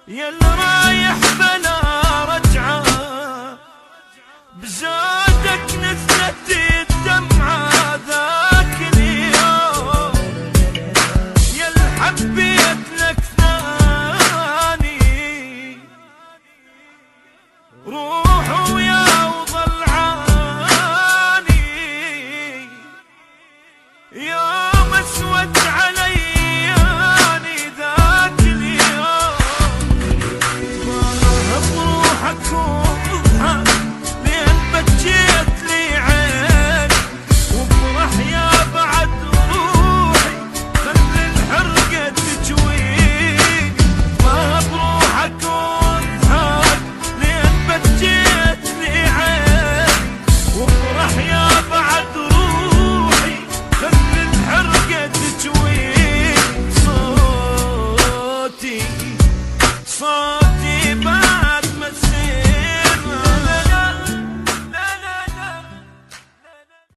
يا اللي رايح بلا رجعة، بزادك نزلت الدمعة ذاك اليوم. يا اللي حبيت لك ثاني، روح ويا وظل عاني. يوم اسود علياني ذاك اليوم، ما بروحك وضحك لين بجيت لي عيني، وافرح يا بعد روحي خلي الحرقة تجويني. ما بروحك وضحك لين بجيت لي عيني، وافرح يا بعد روحي خلي الحرقة تجويني. صوتي